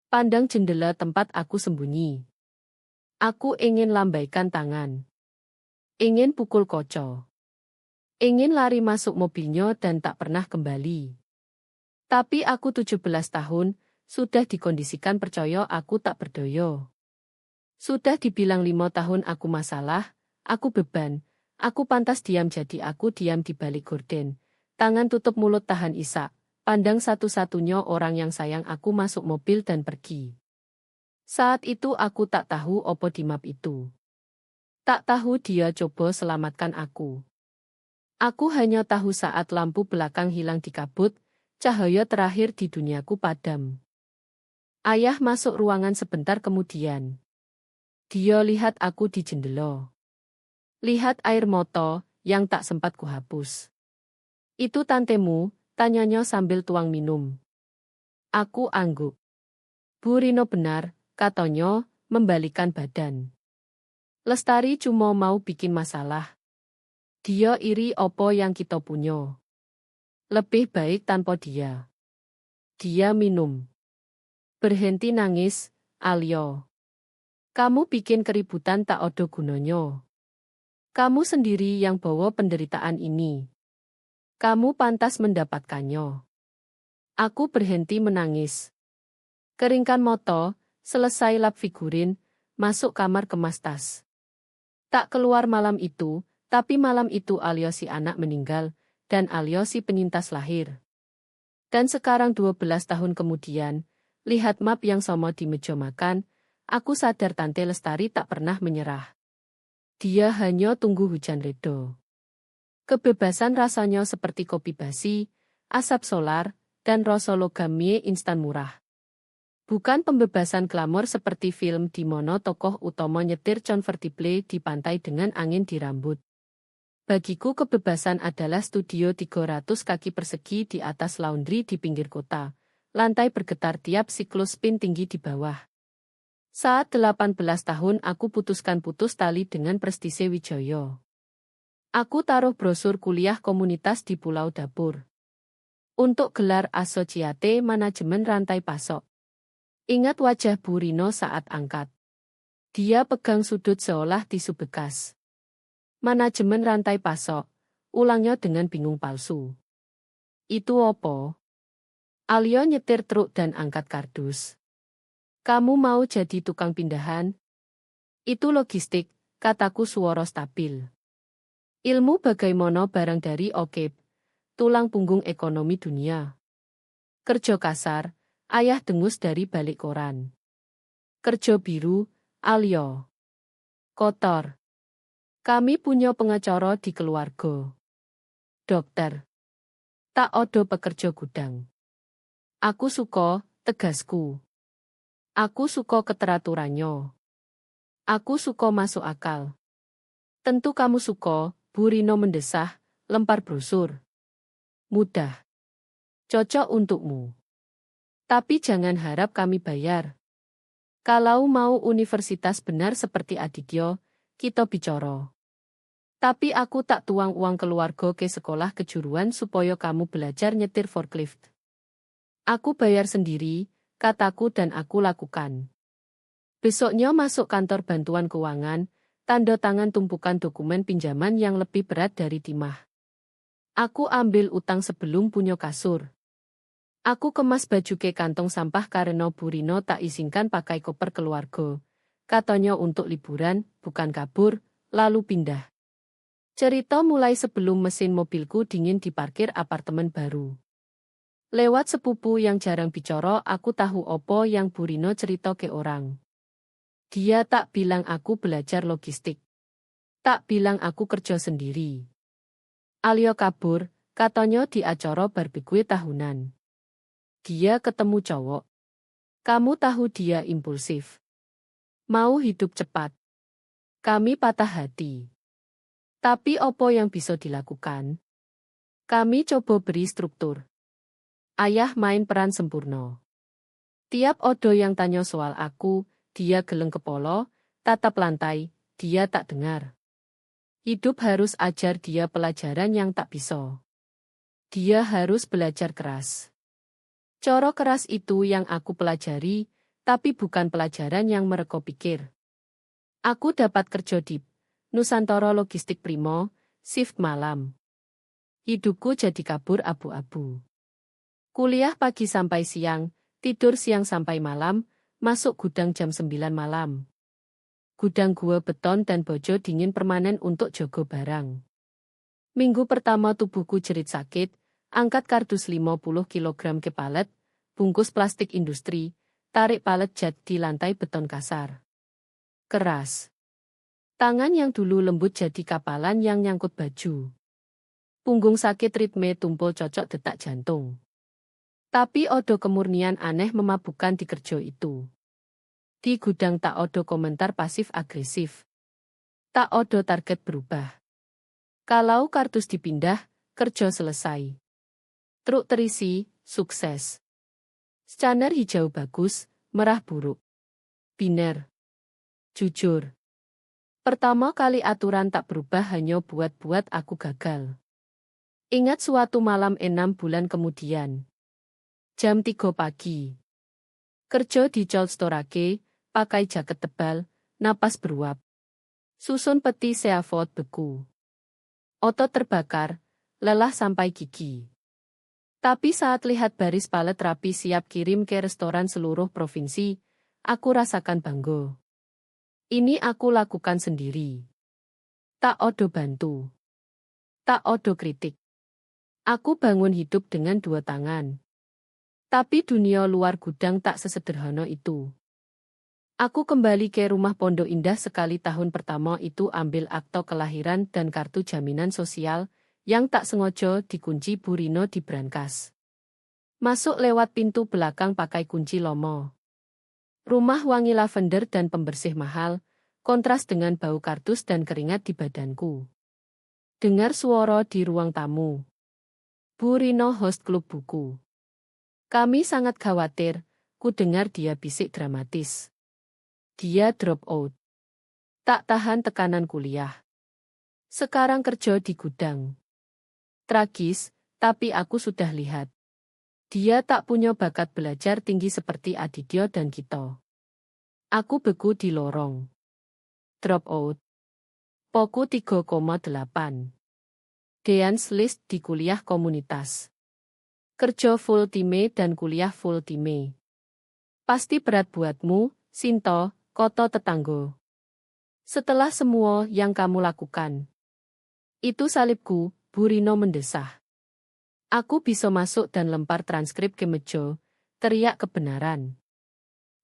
Pandang jendela tempat aku sembunyi. Aku ingin lambaikan tangan. Ingin pukul Koco. Ingin lari masuk mobilnya dan tak pernah kembali. Tapi aku 17 tahun, sudah dikondisikan percaya aku tak berdaya. Sudah dibilang 5 tahun aku masalah, aku beban, aku pantas diam jadi aku diam di balik gorden. Tangan tutup mulut tahan isak, pandang satu-satunya orang yang sayang aku masuk mobil dan pergi. Saat itu aku tak tahu opo di map itu. Tak tahu dia coba selamatkan aku. Aku hanya tahu saat lampu belakang hilang di kabut, cahaya terakhir di duniaku padam. Ayah masuk ruangan sebentar kemudian. Dia lihat aku di jendela. Lihat air mata yang tak sempat kuhapus. Itu tantemu, tanyanya sambil tuang minum. Aku angguk. Burino benar, katanya, membalikan badan. Lestari cuma mau bikin masalah. Dia iri opo yang kita punya. Lebih baik tanpa dia. Dia minum. Berhenti nangis, Alio. Kamu bikin keributan tak ada gunanya. Kamu sendiri yang bawa penderitaan ini. Kamu pantas mendapatkannya. Aku berhenti menangis. Keringkan mata, selesai lap figurin, masuk kamar kemas tas. Tak keluar malam itu, tapi malam itu Alio si anak meninggal, dan Alio si penyintas lahir. Dan sekarang 12 tahun kemudian, lihat map yang sama di meja makan, aku sadar Tante Lestari tak pernah menyerah. Dia hanya tunggu hujan reda. Kebebasan rasanya seperti kopi basi, asap solar, dan rasa logam mie instan murah. Bukan pembebasan glamor seperti film di mana tokoh utama nyetir convertible di pantai dengan angin di rambut. Bagiku kebebasan adalah studio 300 kaki persegi di atas laundry di pinggir kota. Lantai bergetar tiap siklus spin tinggi di bawah. Saat 18 tahun aku putus tali dengan Prestise Wijaya. Aku taruh brosur kuliah komunitas di Pulau Dapur. Untuk gelar Asosiate Manajemen Rantai Pasok. Ingat wajah Burino saat angkat. Dia pegang sudut seolah tisu bekas. Manajemen rantai pasok, ulangnya dengan bingung palsu. Itu opo? Alio nyetir truk dan angkat kardus. Kamu mau jadi tukang pindahan? Itu logistik, kataku suara stabil. Ilmu bagaimana barang dari Okep. tulang punggung ekonomi dunia. Kerja kasar, ayah dengus dari balik koran. Kerja biru, Alyo. Kotor. Kami punya pengacara di keluarga. Dokter. Tak odo pekerja gudang. Aku suka, tegasku. Aku suka keteraturannya. Aku suka masuk akal. Tentu kamu suka, Bu Rino mendesah, lempar brosur. Mudah. Cocok untukmu. Tapi jangan harap kami bayar. Kalau mau universitas benar seperti Aditya, kita bicara. Tapi aku tak tuang uang keluarga ke sekolah kejuruan supaya kamu belajar nyetir forklift. Aku bayar sendiri, kataku dan aku lakukan. Besoknya masuk kantor bantuan keuangan, tanda tangan tumpukan dokumen pinjaman yang lebih berat dari timah. Aku ambil utang sebelum punya kasur. Aku kemas baju ke kantong sampah karena Bu Rino tak izinkan pakai koper keluarga. Katanya untuk liburan, bukan kabur, lalu pindah. Cerita mulai sebelum mesin mobilku dingin di parkir apartemen baru. Lewat sepupu yang jarang bicara, aku tahu opo yang Bu Rino cerita ke orang. Dia tak bilang aku belajar logistik. Tak bilang aku kerja sendiri. Alyo kabur, katanya di acara barbecue tahunan. Dia ketemu cowok. Kamu tahu dia impulsif. Mau hidup cepat. Kami patah hati. Tapi opo yang bisa dilakukan? Kami coba beri struktur. Ayah main peran sempurna. Tiap odo yang tanya soal aku, dia geleng kepala, tatap lantai, dia tak dengar. Hidup harus ajar dia pelajaran yang tak bisa. Dia harus belajar keras. Coro keras itu yang aku pelajari, tapi bukan pelajaran yang mereka pikir. Aku dapat kerja di Nusantara Logistik Primo, shift malam. Hidupku jadi kabur abu-abu. Kuliah pagi sampai siang, tidur siang sampai malam, masuk gudang jam 9 malam. Gudang gua beton dan bojo dingin permanen untuk jogo barang. Minggu pertama tubuhku jerit sakit, angkat kardus 50 kg ke palet, bungkus plastik industri, tarik palet jet di lantai beton kasar. Keras. Tangan yang dulu lembut jadi kapalan yang nyangkut baju. Punggung sakit ritme tumpul cocok detak jantung. Tapi odo kemurnian aneh memabukkan di kerja itu. Di gudang tak odo komentar pasif-agresif. Tak odo target berubah. Kalau kardus dipindah, kerja selesai. Truk terisi, sukses. Scanner hijau bagus, merah buruk. Biner. Jujur. Pertama kali aturan tak berubah hanya buat aku gagal. Ingat suatu malam 6 bulan kemudian. Jam 3 pagi. Kerja di cold storage, pakai jaket tebal, napas beruap. Susun peti seafot beku. Otot terbakar, lelah sampai gigi. Tapi saat lihat baris palet rapi siap kirim ke restoran seluruh provinsi, aku rasakan bangga. Ini aku lakukan sendiri. Tak odo bantu. Tak odo kritik. Aku bangun hidup dengan 2 tangan. Tapi dunia luar gudang tak sesederhana itu. Aku kembali ke rumah Pondok Indah sekali tahun pertama itu ambil akta kelahiran dan kartu jaminan sosial, yang tak sengaja dikunci Bu Rino di brankas. Masuk lewat pintu belakang pakai kunci lomo. Rumah wangi lavender dan pembersih mahal, kontras dengan bau kardus dan keringat di badanku. Dengar suara di ruang tamu. Bu Rino host klub buku. Kami sangat khawatir, ku dengar dia bisik dramatis. Dia drop out. Tak tahan tekanan kuliah. Sekarang kerja di gudang. Tragis, tapi aku sudah lihat. Dia tak punya bakat belajar tinggi seperti Aditya dan kita. Aku beku di lorong. Drop out. Poku 3,8. Dance list di kuliah komunitas. Kerja full time dan kuliah full time. Pasti berat buatmu, Sinto, koto tetanggo. Setelah semua yang kamu lakukan. Itu salibku, Bu Rino mendesah. Aku bisa masuk dan lempar transkrip ke meja, teriak kebenaran.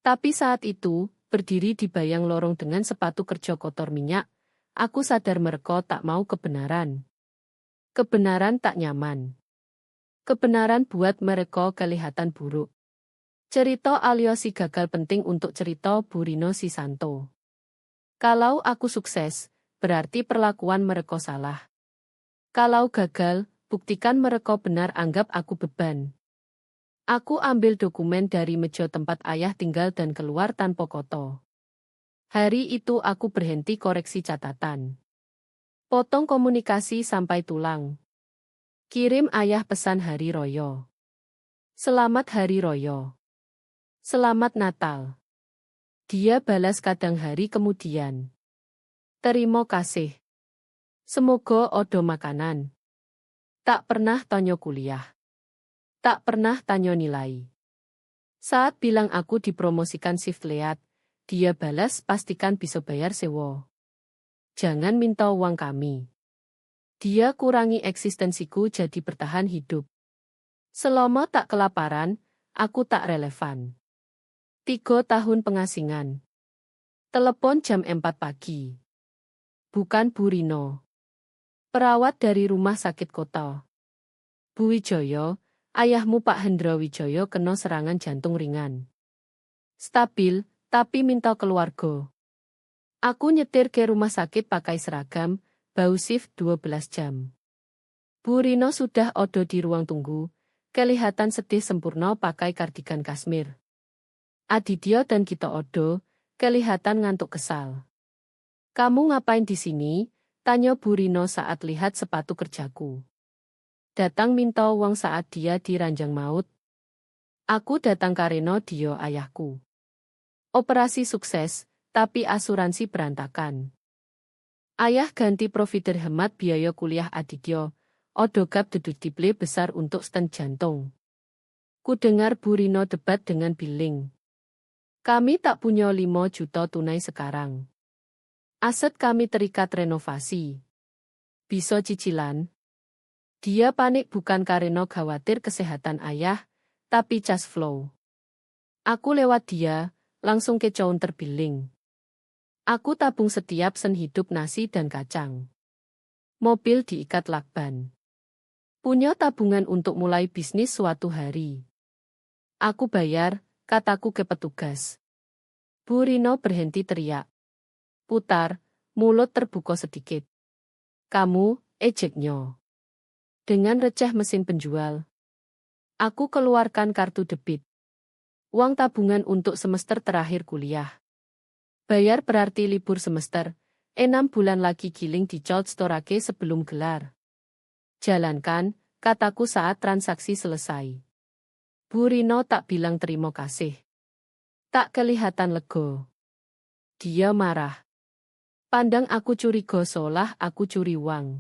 Tapi saat itu, berdiri di bayang lorong dengan sepatu kerja kotor minyak, aku sadar mereka tak mau kebenaran. Kebenaran tak nyaman. Kebenaran buat mereka kelihatan buruk. Cerita Alio si gagal penting untuk cerita Burino si Santo. Kalau aku sukses, berarti perlakuan mereka salah. Kalau gagal, buktikan mereka benar anggap aku beban. Aku ambil dokumen dari meja tempat ayah tinggal dan keluar tanpa koto. Hari itu aku berhenti koreksi catatan. Potong komunikasi sampai tulang. Kirim ayah pesan Hari Royo. Selamat Hari Royo. Selamat Natal. Dia balas kadang hari kemudian. Terima kasih. Semoga odo makanan. Tak pernah tonyo kuliah. Tak pernah tanyo nilai. Saat bilang aku dipromosikan shift lead, dia balas pastikan bisa bayar sewa. Jangan minta uang kami. Dia kurangi eksistensiku jadi bertahan hidup. Selama tak kelaparan, aku tak relevan. 3 tahun pengasingan. Telepon jam 4 pagi. Bukan Bu Rino. Perawat dari rumah sakit kota. Bu Wijoyo, ayahmu Pak Hendra Wijoyo kena serangan jantung ringan. Stabil, tapi minta keluarga. Aku nyetir ke rumah sakit pakai seragam, bau shift 12 jam. Bu Rino sudah odo di ruang tunggu, kelihatan sedih sempurna pakai kardigan kasmir. Aditya dan kita odo, kelihatan ngantuk kesal. Kamu ngapain di sini? Tanya Bu Rino saat lihat sepatu kerjaku. Datang minta uang saat dia di ranjang maut. Aku datang karena dia ayahku. Operasi sukses, tapi asuransi berantakan. Ayah ganti provider hemat biaya kuliah Aditya, odogap deductible besar untuk stent jantung. Ku dengar Bu Rino debat dengan billing. Kami tak punya 5 juta tunai sekarang. Aset kami terikat renovasi. Bisa cicilan? Dia panik bukan karena khawatir kesehatan ayah, tapi cash flow. Aku lewat dia, langsung ke counter billing. Aku tabung setiap sen hidup nasi dan kacang. Mobil diikat lakban. Punya tabungan untuk mulai bisnis suatu hari. Aku bayar, kataku ke petugas. Bu Rino berhenti teriak. Putar, mulut terbuka sedikit. Kamu, ejeknya. Dengan receh mesin penjual. Aku keluarkan kartu debit. Uang tabungan untuk semester terakhir kuliah. Bayar berarti libur semester, 6 bulan lagi giling di Cold Storage sebelum gelar. Jalankan, kataku saat transaksi selesai. Bu Rino tak bilang terima kasih. Tak kelihatan lega. Dia marah. Pandang aku curiga seolah aku curi uang.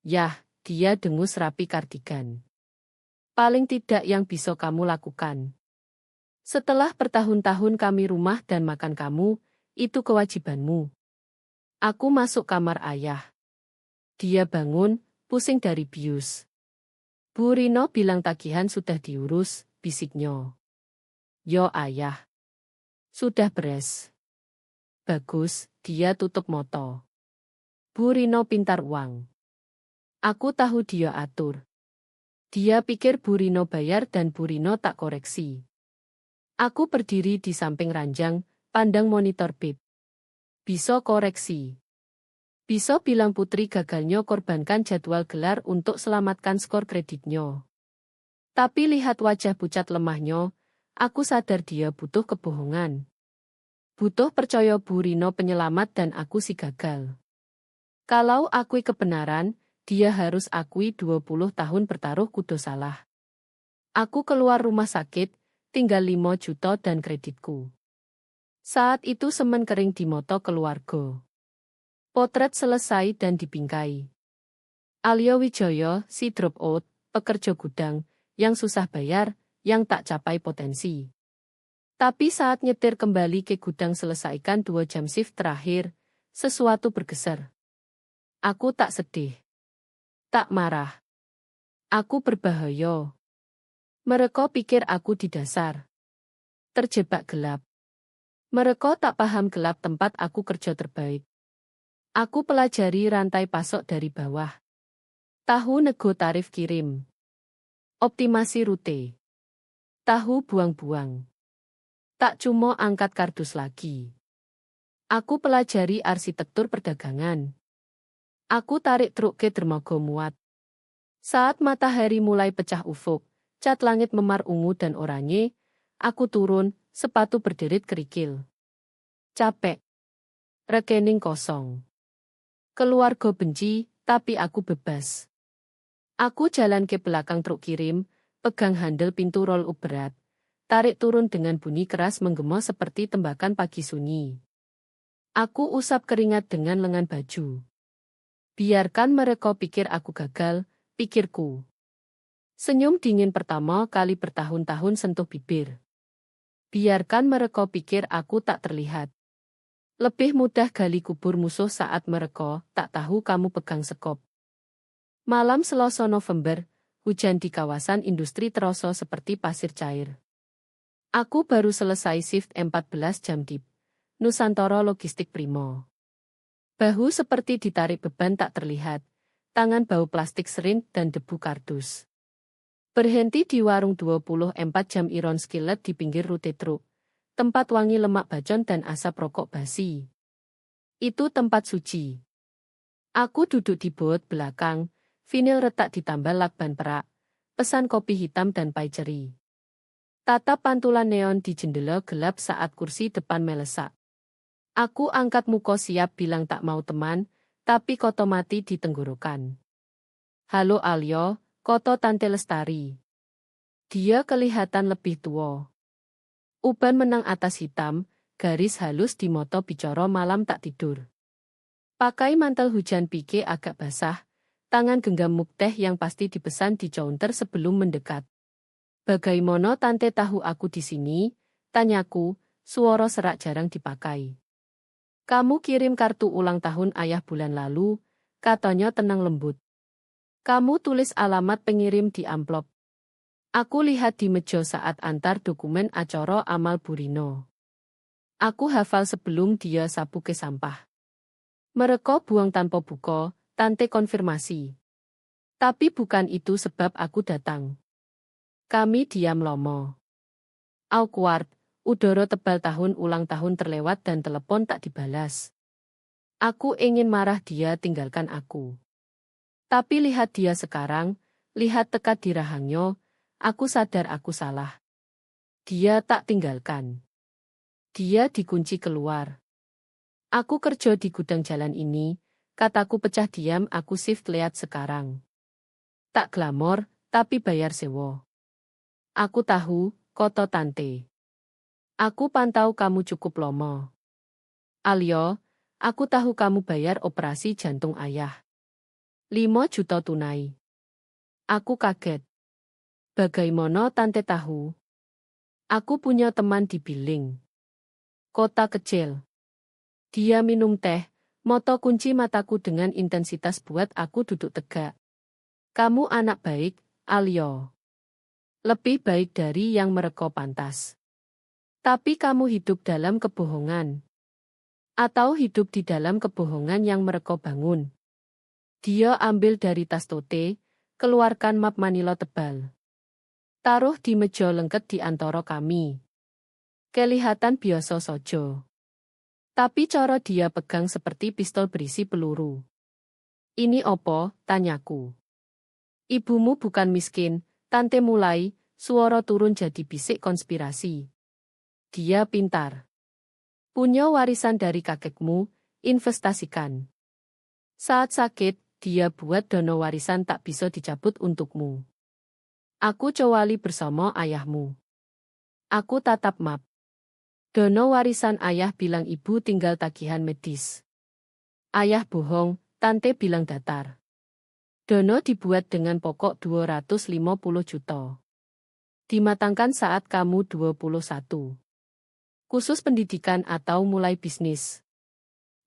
Yah, dia dengus rapi kardigan. Paling tidak yang bisa kamu lakukan. Setelah bertahun-tahun kami rumah dan makan kamu, itu kewajibanmu. Aku masuk kamar ayah. Dia bangun, pusing dari bius. Bu Rino bilang tagihan sudah diurus, bisiknya. Yo ayah. Sudah beres. Bagus, dia tutup moto. Bu Rino pintar uang. Aku tahu dia atur. Dia pikir Bu Rino bayar dan Bu Rino tak koreksi. Aku berdiri di samping ranjang, pandang monitor bib. Bisa koreksi. Bisa bilang Putri gagalnya korbankan jadwal gelar untuk selamatkan skor kreditnya. Tapi lihat wajah pucat lemahnya, aku sadar dia butuh kebohongan. Butuh percaya Bu Rino penyelamat dan aku si gagal. Kalau akui kebenaran, dia harus akui 20 tahun bertaruh kudu salah. Aku keluar rumah sakit, tinggal 5 juta dan kreditku. Saat itu semen kering di moto keluarga. Potret selesai dan dibingkai. Alio Wijoyo, si drop out, pekerja gudang, yang susah bayar, yang tak capai potensi. Tapi saat nyetir kembali ke gudang selesaikan 2 jam shift terakhir, sesuatu bergeser. Aku tak sedih. Tak marah. Aku berbahaya. Mereka pikir aku di dasar. Terjebak gelap. Mereka tak paham gelap tempat aku kerja terbaik. Aku pelajari rantai pasok dari bawah. Tahu nego tarif kirim. Optimasi rute. Tahu buang-buang. Tak cuma angkat kardus lagi. Aku pelajari arsitektur perdagangan. Aku tarik truk ke dermaga muat. Saat matahari mulai pecah ufuk, cat langit memar ungu dan oranye, aku turun, sepatu berderit kerikil. Capek. Rekening kosong. Keluarga benci, tapi aku bebas. Aku jalan ke belakang truk kirim, pegang handle pintu roll-up berat. Tarik turun dengan bunyi keras menggema seperti tembakan pagi sunyi. Aku usap keringat dengan lengan baju. Biarkan mereka pikir aku gagal, pikirku. Senyum dingin pertama kali bertahun-tahun sentuh bibir. Biarkan mereka pikir aku tak terlihat. Lebih mudah gali kubur musuh saat mereka tak tahu kamu pegang sekop. Malam Selasa November, hujan di kawasan industri terasa seperti pasir cair. Aku baru selesai shift 14 jam di Nusantara Logistik Primo. Bahu seperti ditarik beban tak terlihat, tangan bau plastik serin dan debu kardus. Berhenti di warung 24 jam Iron Skillet di pinggir rute truk. Tempat wangi lemak bacon dan asap rokok basi. Itu tempat suci. Aku duduk di bot belakang, vinil retak ditambal lakban perak, pesan kopi hitam dan pai ceri. Tatap pantulan neon di jendela gelap saat kursi depan melesak. Aku angkat muka siap bilang tak mau teman, tapi koto mati di tenggorokan. Halo Alyo, koto Tante Lestari. Dia kelihatan lebih tua. Uban menang atas hitam, garis halus di moto bicara malam tak tidur. Pakai mantel hujan pike agak basah, tangan genggam muk teh yang pasti dipesan di counter sebelum mendekat. Bagaimana Tante tahu aku di sini? Tanyaku, suara serak jarang dipakai. Kamu kirim kartu ulang tahun ayah bulan lalu, katanya tenang lembut. Kamu tulis alamat pengirim di amplop. Aku lihat di meja saat antar dokumen acara amal Burino. Aku hafal sebelum dia sapu ke sampah. Mereka buang tanpa buka, Tante konfirmasi. Tapi bukan itu sebab aku datang. Kami diam lomo. Awkward, udara tebal tahun ulang tahun terlewat dan telepon tak dibalas. Aku ingin marah dia tinggalkan aku. Tapi lihat dia sekarang, lihat tekat di rahangnya, aku sadar aku salah. Dia tak tinggalkan. Dia dikunci keluar. Aku kerja di gudang jalan ini, kataku pecah diam aku shift lihat sekarang. Tak glamor, tapi bayar sewa. Aku tahu, koto Tante. Aku pantau kamu cukup lomo. Alyo, aku tahu kamu bayar operasi jantung ayah. 5 juta tunai. Aku kaget. Bagaimana Tante tahu? Aku punya teman di Billing. Kota kecil. Dia minum teh, moto kunci mataku dengan intensitas buat aku duduk tegak. Kamu anak baik, Alyo. Lebih baik dari yang mereka pantas. Tapi kamu hidup dalam kebohongan. Atau hidup di dalam kebohongan yang mereka bangun. Dia ambil dari tas tote, keluarkan map Manila tebal. Taruh di meja lengket di antara kami. Kelihatan biasa sojo. Tapi cara dia pegang seperti pistol berisi peluru. Ini opo, tanyaku. Ibumu bukan miskin, Tante mulai, suara turun jadi bisik konspirasi. Dia pintar. Punya warisan dari kakekmu, investasikan. Saat sakit, dia buat dana warisan tak bisa dicabut untukmu. Aku cowali bersama ayahmu. Aku tatap map. Dana warisan ayah bilang ibu tinggal tagihan medis. Ayah bohong, Tante bilang datar. Dana dibuat dengan pokok 250 juta. Dimatangkan saat kamu 21. Khusus pendidikan atau mulai bisnis.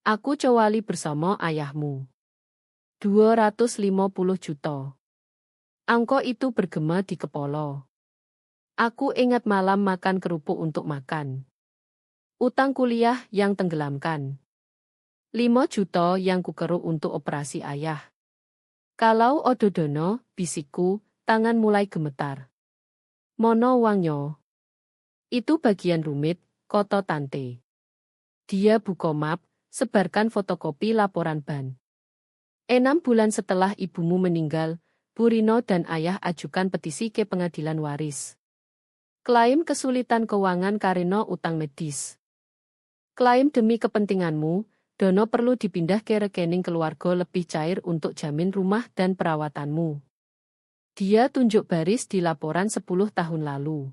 Aku cowali bersama ayahmu. 250 juta. Angko itu bergema di kepala. Aku ingat malam makan kerupuk untuk makan. Utang kuliah yang tenggelamkan. 5 juta yang kukeruk untuk operasi ayah. Kalau ododono, bisikku, tangan mulai gemetar. Mono wangnya. Itu bagian rumit, koto tante. Dia buka map, sebarkan fotokopi laporan ban. 6 bulan setelah ibumu meninggal, Bu Rino dan ayah ajukan petisi ke pengadilan waris. Klaim kesulitan keuangan karena utang medis. Klaim demi kepentinganmu, dono perlu dipindah ke rekening keluarga lebih cair untuk jamin rumah dan perawatanmu. Dia tunjuk baris di laporan 10 tahun lalu.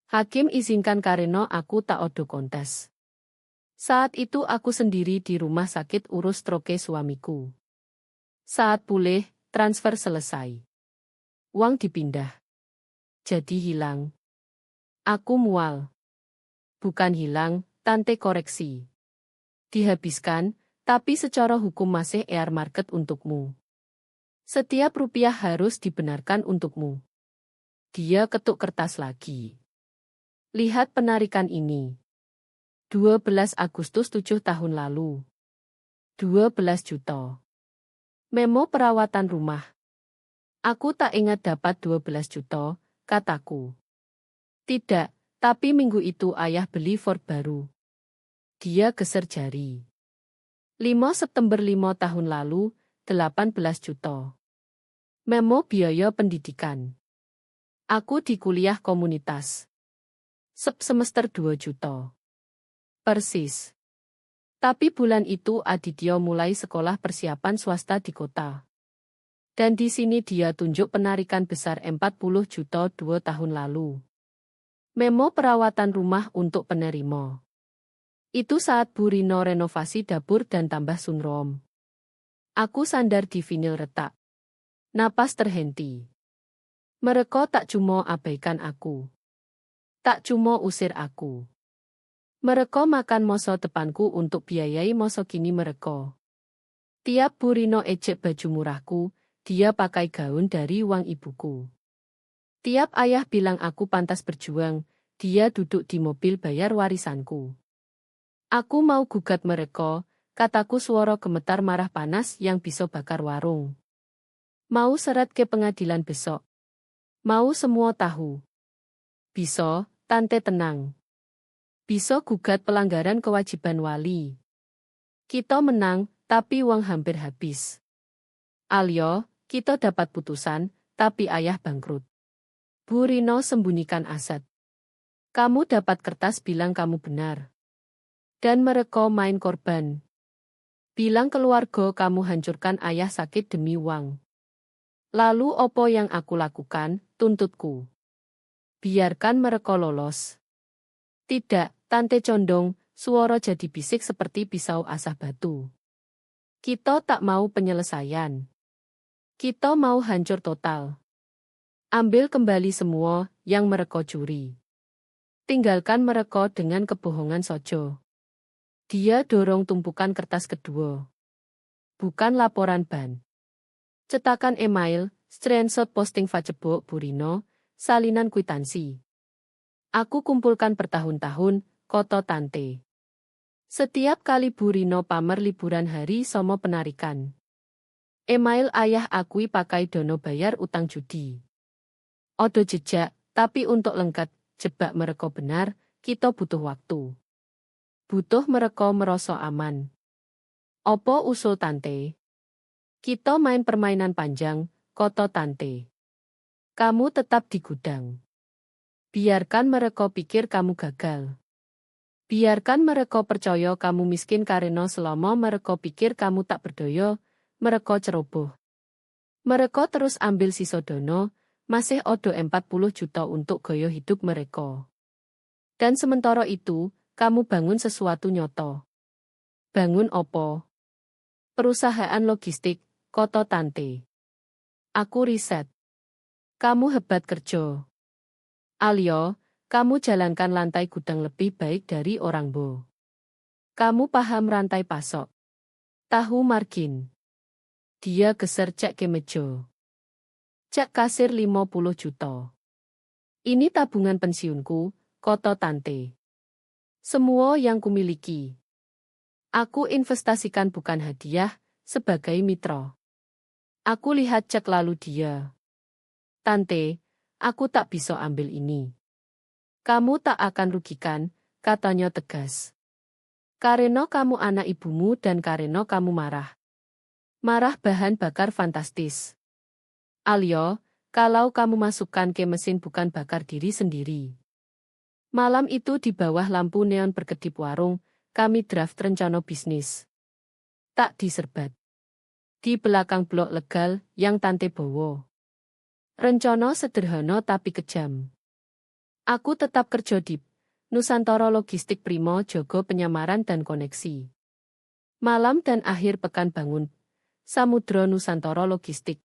Hakim izinkan karena aku tak odo kontes. Saat itu aku sendiri di rumah sakit urus stroke suamiku. Saat pulih, transfer selesai. Uang dipindah. Jadi hilang. Aku mual. Bukan hilang, tante koreksi. Dihabiskan, tapi secara hukum masih air market untukmu. Setiap rupiah harus dibenarkan untukmu. Dia ketuk kertas lagi. Lihat penarikan ini. 12 Agustus 7 tahun lalu. 12 juta. Memo perawatan rumah. Aku tak ingat dapat 12 juta, kataku. Tidak, tapi minggu itu ayah beli Ford baru. Dia geser jari. 5 September 5 tahun lalu, 18 juta. Memo biaya pendidikan. Aku di kuliah komunitas. Semester 2 juta. Persis. Tapi bulan itu Aditya mulai sekolah persiapan swasta di kota. Dan di sini dia tunjuk penarikan besar 40 juta 2 tahun lalu. Memo perawatan rumah untuk penerima. Itu saat Bu Rino renovasi dapur dan tambah sunroom. Aku sandar di vinil retak. Napas terhenti. Mereka tak cuma abaikan aku. Tak cuma usir aku. Mereka makan moso depanku untuk biayai moso kini mereka. Tiap Bu Rino ejek baju murahku, dia pakai gaun dari uang ibuku. Tiap ayah bilang aku pantas berjuang, dia duduk di mobil bayar warisanku. Aku mau gugat mereka, kataku suara gemetar marah panas yang bisa bakar warung. Mau seret ke pengadilan besok. Mau semua tahu. Bisa, tante tenang. Bisa gugat pelanggaran kewajiban wali. Kita menang, tapi uang hampir habis. Alyo, kita dapat putusan, tapi ayah bangkrut. Bu Rino sembunyikan aset. Kamu dapat kertas bilang kamu benar. Dan mereka main korban. Bilang keluarga kamu hancurkan ayah sakit demi uang. Lalu opo yang aku lakukan, tuntutku. Biarkan mereka lolos. Tidak, tante condong, suara jadi bisik seperti pisau asah batu. Kita tak mau penyelesaian. Kita mau hancur total. Ambil kembali semua yang mereka curi. Tinggalkan mereka dengan kebohongan sojo. Dia dorong tumpukan kertas kedua. Bukan laporan ban. Cetakan email, screenshot posting Facebook Bu Rino, salinan kwitansi. Aku kumpulkan bertahun-tahun, koto tante. Setiap kali Bu Rino pamer liburan hari sama penarikan. Email ayah akui pakai dono bayar utang judi. Odo jejak, tapi untuk lengkap, jebak mereka benar, kita butuh waktu. Butuh mereka merasa aman. Opo usul tante? Kita main permainan panjang, koto tante. Kamu tetap di gudang. Biarkan mereka pikir kamu gagal. Biarkan mereka percaya kamu miskin karena selama mereka pikir kamu tak berdaya, mereka ceroboh. Mereka terus ambil sisa dono, masih odo 40 juta untuk gaya hidup mereka. Dan sementara itu, kamu bangun sesuatu nyoto. Bangun opo? Perusahaan logistik, koto tante. Aku riset. Kamu hebat kerja. Alyo, kamu jalankan lantai gudang lebih baik dari orang Bo. Kamu paham rantai pasok. Tahu margin. Dia geser cek ke meja. Cek kasir 50 juta. Ini tabungan pensiunku, kata tante. Semua yang kumiliki. Aku investasikan bukan hadiah, sebagai mitra. Aku lihat cek lalu dia. Tante, aku tak bisa ambil ini. Kamu tak akan rugikan, katanya tegas. Karena kamu anak ibumu dan karena kamu marah. Marah bahan bakar fantastis. Alyo, kalau kamu masukkan ke mesin bukan bakar diri sendiri. Malam itu di bawah lampu neon berkedip warung, kami draft rencana bisnis. Tak diserbat. Di belakang blok legal yang tante bawa. Rencana sederhana tapi kejam. Aku tetap kerja di Nusantara Logistik Primo Jogo penyamaran dan koneksi. Malam dan akhir pekan bangun. Samudra Nusantara Logistik.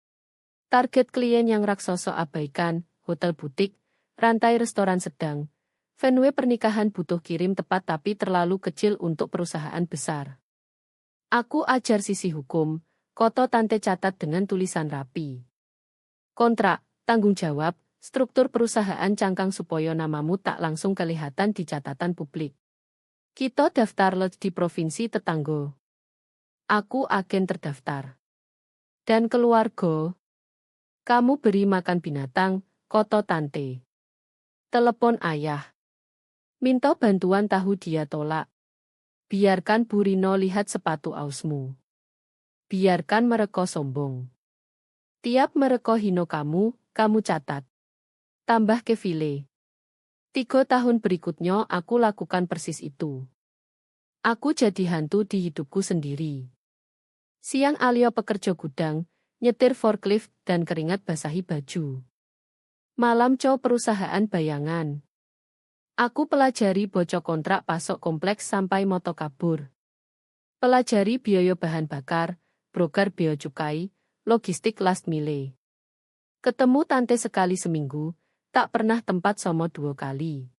Target klien yang raksasa abaikan, hotel butik, rantai restoran sedang. Venue pernikahan butuh kirim tepat tapi terlalu kecil untuk perusahaan besar. Aku ajar sisi hukum, koto tante catat dengan tulisan rapi. Kontrak, tanggung jawab, struktur perusahaan cangkang supaya namamu tak langsung kelihatan di catatan publik. Kita daftar lodge di provinsi tetangga. Aku agen terdaftar. Dan keluarga. Kamu beri makan binatang, koto tante. Telepon ayah. Minta bantuan tahu dia tolak. Biarkan Bu Rino lihat sepatu ausmu. Biarkan mereka sombong. Tiap mereka hino kamu catat. Tambah ke file. 3 tahun berikutnya aku lakukan persis itu. Aku jadi hantu di hidupku sendiri. Siang Alyo pekerja gudang, nyetir forklift dan keringat basahi baju. Malam cow perusahaan bayangan. Aku pelajari bocor kontrak pasok kompleks sampai moto kabur. Pelajari biaya bahan bakar, broker bea cukai, logistik last mile. Ketemu tante sekali seminggu, tak pernah tempat somo 2 kali.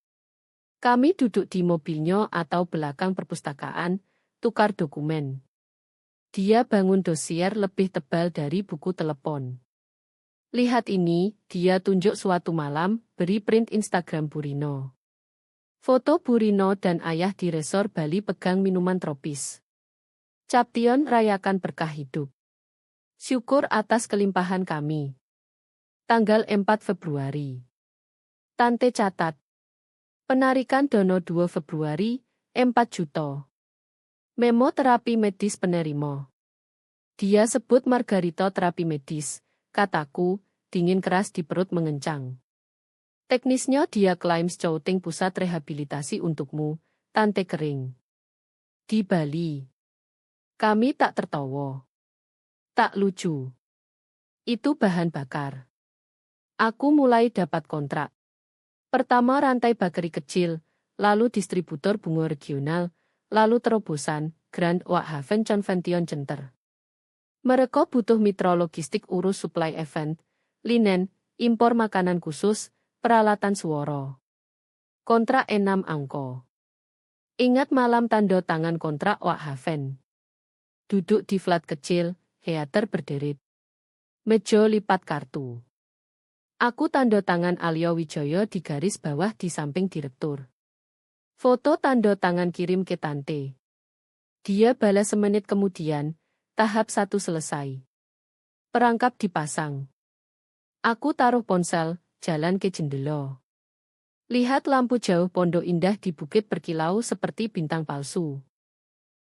Kami duduk di mobilnya atau belakang perpustakaan, tukar dokumen. Dia bangun dosier lebih tebal dari buku telepon. Lihat ini, dia tunjuk suatu malam, beri print Instagram Bu Rino. Foto Bu Rino dan ayah di resor Bali pegang minuman tropis. Caption rayakan berkah hidup. Syukur atas kelimpahan kami. Tanggal 4 Februari. Tante catat. Penarikan dono 2 Februari, 4 juta. Memo terapi medis penerima. Dia sebut Margarito terapi medis, kataku, dingin keras di perut mengencang. Teknisnya dia klaim scouting pusat rehabilitasi untukmu, tante kering. Di Bali. Kami tak tertawa. Tak lucu. Itu bahan bakar. Aku mulai dapat kontrak. Pertama rantai bakery kecil, lalu distributor bunga regional, lalu terobosan, Grand Oak Haven Convention Center. Mereka butuh mitra logistik urus supply event, linen, impor makanan khusus, peralatan suara. Kontrak 6 angka. Ingat malam tanda tangan kontrak Oak Haven. Duduk di flat kecil, heater berderet. Meja lipat kartu. Aku tanda tangan Alyo Wijoyo di garis bawah di samping direktur. Foto tanda tangan kirim ke tante. Dia balas semenit kemudian, tahap 1 selesai. Perangkap dipasang. Aku taruh ponsel, jalan ke jendela. Lihat lampu jauh Pondok Indah di bukit berkilau seperti bintang palsu.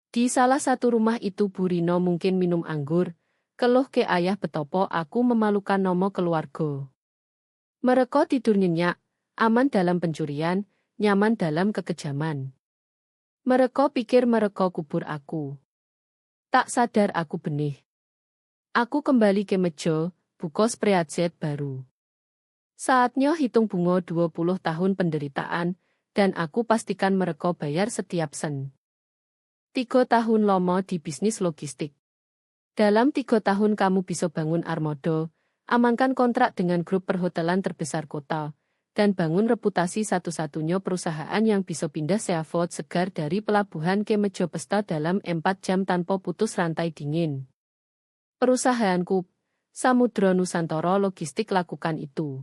Di salah satu rumah itu Bu Rino mungkin minum anggur, keluh ke ayah betopo aku memalukan nomo keluarga. Mereka tidur nyenyak, aman dalam pencurian, nyaman dalam kekejaman. Mereka pikir mereka kubur aku. Tak sadar aku benih. Aku kembali ke meja, buka spreadsheet baru. Saatnya hitung bunga 20 tahun penderitaan, dan aku pastikan mereka bayar setiap sen. 3 tahun lomo di bisnis logistik. Dalam 3 tahun kamu bisa bangun armada, amankan kontrak dengan grup perhotelan terbesar kota, dan bangun reputasi satu-satunya perusahaan yang bisa pindah seafood segar dari pelabuhan ke meja pesta dalam 4 jam tanpa putus rantai dingin. Perusahaanku, Samudra Nusantara Logistik lakukan itu.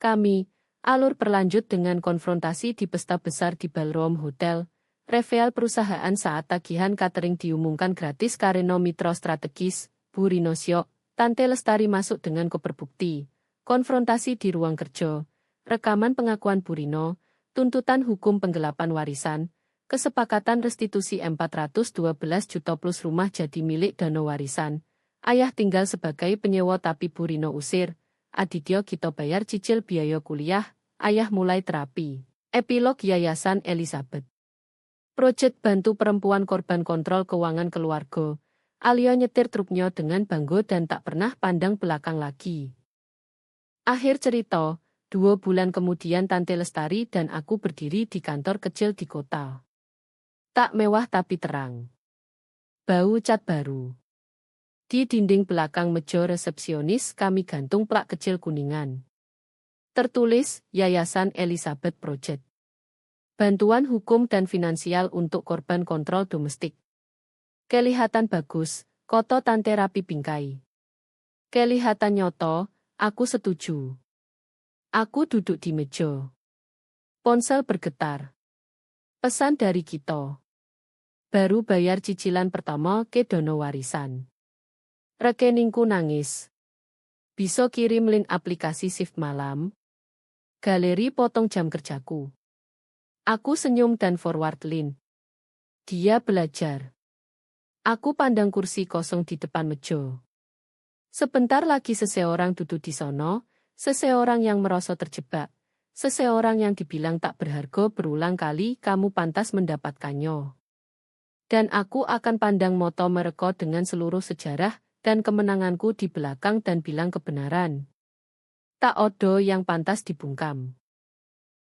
Kami, alur berlanjut dengan konfrontasi di pesta besar di Ballroom Hotel, reveal perusahaan saat tagihan catering diumumkan gratis karena mitra strategis, Bu Rinosyo, Tante Lestari masuk dengan koper bukti, konfrontasi di ruang kerja, rekaman pengakuan Bu Rino, tuntutan hukum penggelapan warisan, kesepakatan restitusi 412 juta plus rumah jadi milik dana warisan, ayah tinggal sebagai penyewa tapi Bu Rino usir, Aditya kita bayar cicil biaya kuliah, ayah mulai terapi. Epilog Yayasan Elizabeth. Proyek bantu perempuan korban kontrol keuangan keluarga. Alia nyetir truknya dengan banggo dan tak pernah pandang belakang lagi. Akhir cerita, 2 bulan kemudian Tante Lestari dan aku berdiri di kantor kecil di kota. Tak mewah tapi terang. Bau cat baru. Di dinding belakang meja resepsionis kami gantung plak kecil kuningan. Tertulis, Yayasan Elizabeth Project. Bantuan hukum dan finansial untuk korban kontrol domestik. Kelihatan bagus, koto Tante rapi bingkai. Kelihatan nyoto, aku setuju. Aku duduk di meja. Ponsel bergetar. Pesan dari kita. Baru bayar cicilan pertama ke dana warisan. Rekeningku nangis. Bisa kirim link aplikasi shift malam. Galeri potong jam kerjaku. Aku senyum dan forward link. Dia belajar. Aku pandang kursi kosong di depan meja. Sebentar lagi seseorang duduk di sono, seseorang yang merasa terjebak, seseorang yang dibilang tak berharga berulang kali kamu pantas mendapatkannya. Dan aku akan pandang moto mereka dengan seluruh sejarah, dan kemenanganku di belakang dan bilang kebenaran. Tak ada yang pantas dibungkam.